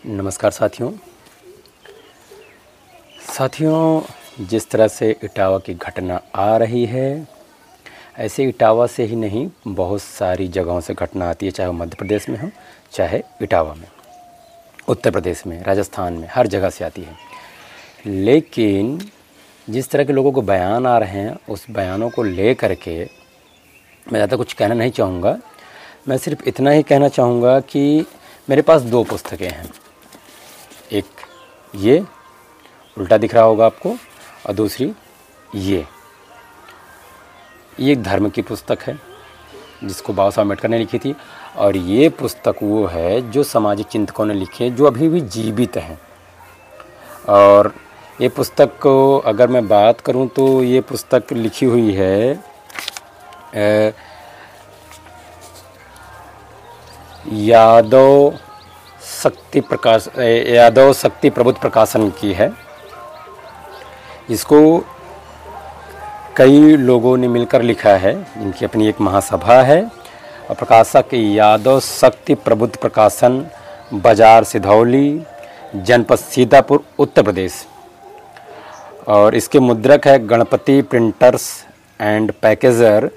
नमस्कार साथियों, जिस तरह से इटावा की घटना आ रही है, ऐसे इटावा से ही नहीं बहुत सारी जगहों से घटना आती है, चाहे वो मध्य प्रदेश में हो, चाहे इटावा में, उत्तर प्रदेश में, राजस्थान में, हर जगह से आती है। लेकिन जिस तरह के लोगों को बयान आ रहे हैं, उस बयानों को ले करके मैं ज़्यादा कुछ कहना नहीं चाहूँगा। मैं सिर्फ इतना ही कहना चाहूँगा कि मेरे पास दो पुस्तकें हैं। एक ये उल्टा दिख रहा होगा आपको, और दूसरी ये एक धर्म की पुस्तक है जिसको बाबा साहब अम्बेडकर ने लिखी थी, और ये पुस्तक वो है जो सामाजिक चिंतकों ने लिखी है, जो अभी भी जीवित हैं। और ये पुस्तक को अगर मैं बात करूं तो ये पुस्तक लिखी हुई है यादव शक्ति प्रबुद्ध प्रकाशन की है। इसको कई लोगों ने मिलकर लिखा है, इनकी अपनी एक महासभा है, और प्रकाशक यादव शक्ति प्रबुद्ध प्रकाशन, बाजार सिधौली, जनपद सीतापुर, उत्तर प्रदेश। और इसके मुद्रक है गणपति प्रिंटर्स एंड पैकेजर,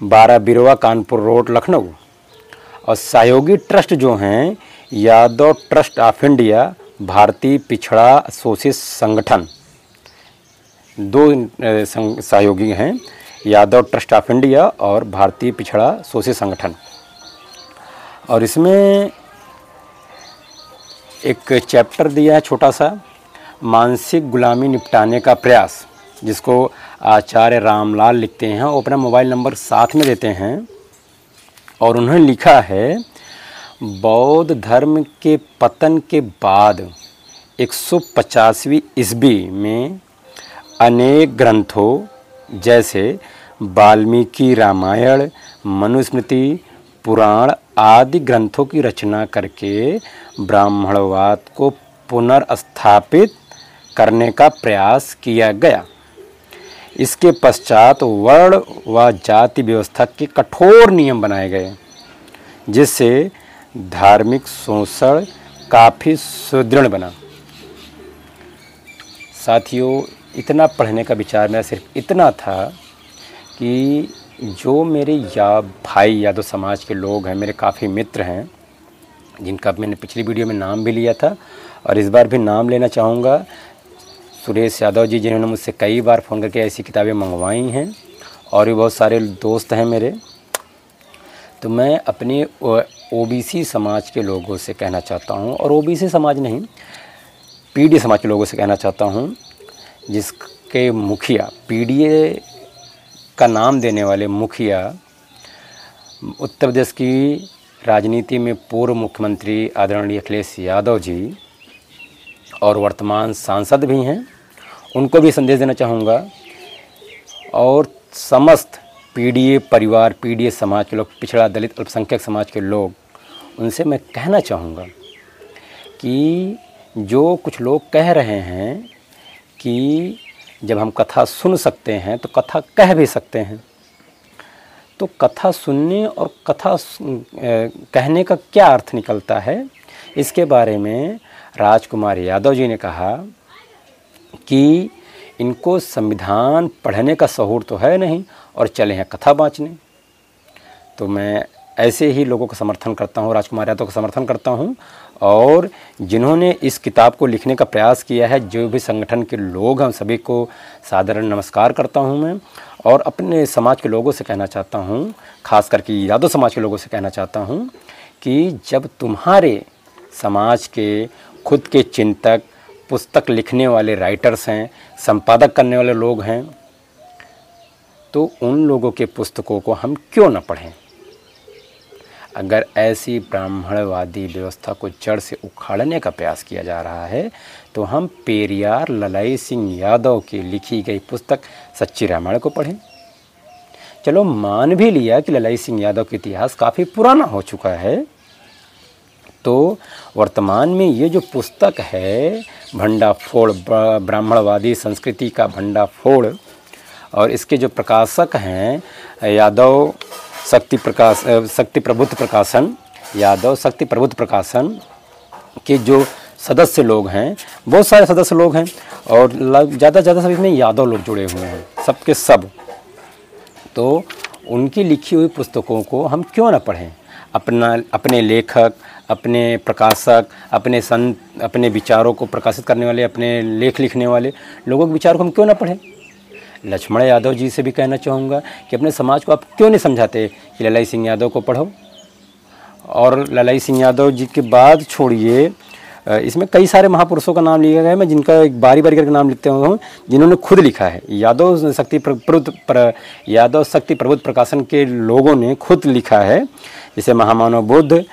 12 बिरवा, कानपुर रोड, लखनऊ। और सहयोगी ट्रस्ट जो हैं यादव ट्रस्ट ऑफ इंडिया, भारतीय पिछड़ा शोषित संगठन। दो सहयोगी हैं, यादव ट्रस्ट ऑफ इंडिया और भारतीय पिछड़ा शोषित संगठन। और इसमें एक चैप्टर दिया है छोटा सा, मानसिक गुलामी निपटाने का प्रयास, जिसको आचार्य रामलाल लिखते हैं। वो अपना मोबाइल नंबर साथ में देते हैं, और उन्होंने लिखा है बौद्ध धर्म के पतन के बाद 150वीं ईस्वी में अनेक ग्रंथों जैसे वाल्मीकि रामायण, मनुस्मृति, पुराण आदि ग्रंथों की रचना करके ब्राह्मणवाद को पुनर्स्थापित करने का प्रयास किया गया। इसके पश्चात वर्ण व जाति व्यवस्था के कठोर नियम बनाए गए, जिससे धार्मिक शोषण काफ़ी सुदृढ़ बना। साथियों, इतना पढ़ने का विचार मेरा सिर्फ इतना था कि जो मेरे भाई यादव समाज के लोग हैं, मेरे काफ़ी मित्र हैं, जिनका मैंने पिछली वीडियो में नाम भी लिया था और इस बार भी नाम लेना चाहूँगा। सुरेश यादव जी, जिन्होंने मुझसे कई बार फ़ोन करके ऐसी किताबें मंगवाई हैं, और भी बहुत सारे दोस्त हैं मेरे। तो मैं अपने ओबीसी समाज के लोगों से कहना चाहता हूँ, और ओबीसी समाज नहीं, पीडीए समाज के लोगों से कहना चाहता हूँ, जिसके मुखिया, पीडीए का नाम देने वाले मुखिया, उत्तर प्रदेश की राजनीति में पूर्व मुख्यमंत्री आदरणीय अखिलेश यादव जी और वर्तमान सांसद भी हैं, उनको भी संदेश देना चाहूँगा। और समस्त पीडीए परिवार, पीडीए समाज के लोग, पिछड़ा दलित अल्पसंख्यक समाज के लोग, उनसे मैं कहना चाहूँगा कि जो कुछ लोग कह रहे हैं कि जब हम कथा सुन सकते हैं तो कथा कह भी सकते हैं, तो कथा सुनने और कथा कहने का क्या अर्थ निकलता है, इसके बारे में राजकुमार यादव जी ने कहा कि इनको संविधान पढ़ने का शऊर तो है नहीं, और चले हैं कथा बाँचने। तो मैं ऐसे ही लोगों का समर्थन करता हूँ, राजकुमार यादव का समर्थन करता हूँ। और जिन्होंने इस किताब को लिखने का प्रयास किया है, जो भी संगठन के लोग हैं, सभी को सादर नमस्कार करता हूँ मैं। और अपने समाज के लोगों से कहना चाहता हूँ, ख़ास करके यादव समाज के लोगों से कहना चाहता हूँ कि जब तुम्हारे समाज के खुद के चिंतक, पुस्तक लिखने वाले राइटर्स हैं, संपादक करने वाले लोग हैं, तो उन लोगों के पुस्तकों को हम क्यों न पढ़ें। अगर ऐसी ब्राह्मणवादी व्यवस्था को जड़ से उखाड़ने का प्रयास किया जा रहा है, तो हम पेरियार ललाई सिंह यादव की लिखी गई पुस्तक सच्ची रामायण को पढ़ें। चलो मान भी लिया कि ललाई सिंह यादव का इतिहास काफ़ी पुराना हो चुका है, तो वर्तमान में ये जो पुस्तक है भंडाफोड़, ब्राह्मणवादी संस्कृति का भंडाफोड़, और इसके जो प्रकाशक हैं यादव शक्ति प्रबुद्ध प्रकाशन, यादव शक्ति प्रबुद्ध प्रकाशन, कि जो सदस्य लोग हैं, बहुत सारे सदस्य लोग हैं और ज़्यादा से ज़्यादा सब इसमें यादव लोग जुड़े हुए हैं, सब के सब। तो उनकी लिखी हुई पुस्तकों को हम क्यों ना पढ़ें? अपने लेखक, अपने प्रकाशक, अपने संत, अपने विचारों को प्रकाशित करने वाले, अपने लेख लिखने वाले लोगों के विचार को हम क्यों ना पढ़ें? लक्ष्मण यादव जी से भी कहना चाहूँगा कि अपने समाज को आप क्यों नहीं समझाते कि ललाई सिंह यादव को पढ़ो। और ललाई सिंह यादव जी के बाद छोड़िए, इसमें कई सारे महापुरुषों का नाम लिया गया है, मैं जिनका एक बारी बारी करके नाम लिखते हूँ, जिन्होंने खुद लिखा है। यादव शक्ति प्रबुद्ध प्रकाशन के लोगों ने खुद लिखा है, जैसे महामानव बुद्ध,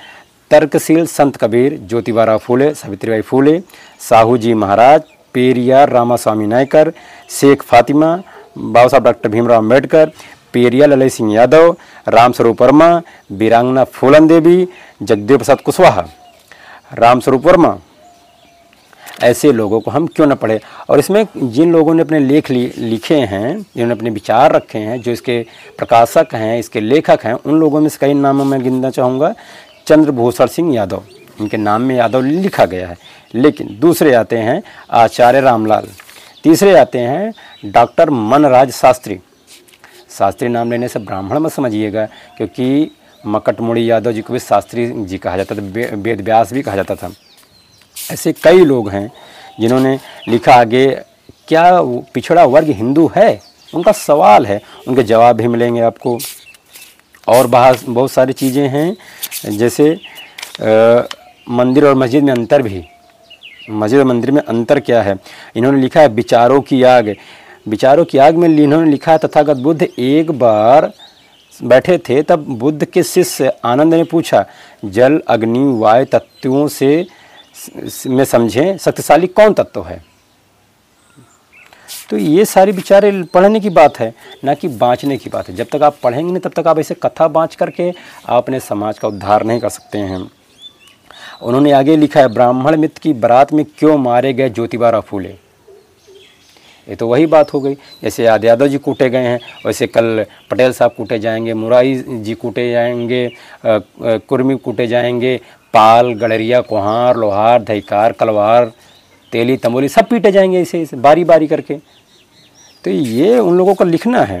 तर्कशील संत कबीर, ज्योतिबा फूले, सावित्रीबाई फूले, साहू जी महाराज, पेरियार रामास्वामी नायकर, शेख फातिमा, बाबा साहब डॉक्टर भीमराव अम्बेडकर, पेरिया ललाई सिंह यादव, रामस्वरूप वर्मा, वीरांगना फूलन देवी, जगदेव प्रसाद कुशवाहा, रामस्वरूप वर्मा, ऐसे लोगों को हम क्यों न पढ़े। और इसमें जिन लोगों ने अपने लेख लिखे हैं, जिन्होंने अपने विचार रखे हैं, जो इसके प्रकाशक हैं, इसके लेखक हैं, उन लोगों में से कई नामों में गिनना चाहूँगा। चंद्रभूषण सिंह यादव, इनके नाम में यादव लिखा गया है। लेकिन दूसरे आते हैं आचार्य रामलाल, तीसरे आते हैं डॉक्टर मनराज शास्त्री। शास्त्री नाम लेने से ब्राह्मण मत समझिएगा, क्योंकि मकटमुड़ी यादव जी को भी शास्त्री जी कहा जाता था, वेद व्यास भी कहा जाता था। ऐसे कई लोग हैं जिन्होंने लिखा। आगे क्या पिछड़ा वर्ग हिंदू है, उनका सवाल है, उनके जवाब भी मिलेंगे आपको। और बहुत सारी चीज़ें हैं, जैसे मंदिर और मस्जिद में अंतर भी, मस्जिद और मंदिर में अंतर क्या है। इन्होंने लिखा है विचारों की आग। विचारों की आग में इन्होंने लिखा है, तथागत बुद्ध एक बार बैठे थे, तब बुद्ध के शिष्य आनंद ने पूछा, जल अग्नि वायु तत्वों से में समझें शक्तिशाली कौन तत्व है। तो ये सारी विचारे पढ़ने की बात है, ना कि बाँचने की बात है। जब तक आप पढ़ेंगे नहीं, तब तक आप ऐसे कथा बाँच करके आप अपने समाज का उद्धार नहीं कर सकते हैं। उन्होंने आगे लिखा है, ब्राह्मण मित्र की बारात में क्यों मारे गए ज्योतिबा फूले। ये तो वही बात हो गई, जैसे यादव जी कूटे गए हैं, वैसे कल पटेल साहब कूटे जाएंगे, मुरारी जी कूटे जाएंगे, कुर्मी कूटे जाएंगे, पाल, गडरिया, कुहार, लोहार, धैकार, कलवार, तेली, तंबोली सब पीटे जाएंगे ऐसे बारी बारी करके। तो ये उन लोगों को लिखना है।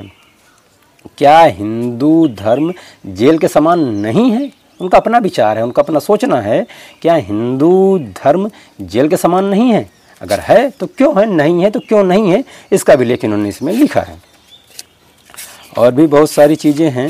क्या हिंदू धर्म जेल के समान नहीं है? उनका अपना विचार है, उनका अपना सोचना है। क्या हिंदू धर्म जेल के समान नहीं है? अगर है तो क्यों है, नहीं है तो क्यों नहीं है, इसका भी लेख इन्होंने इसमें लिखा है। और भी बहुत सारी चीज़ें हैं।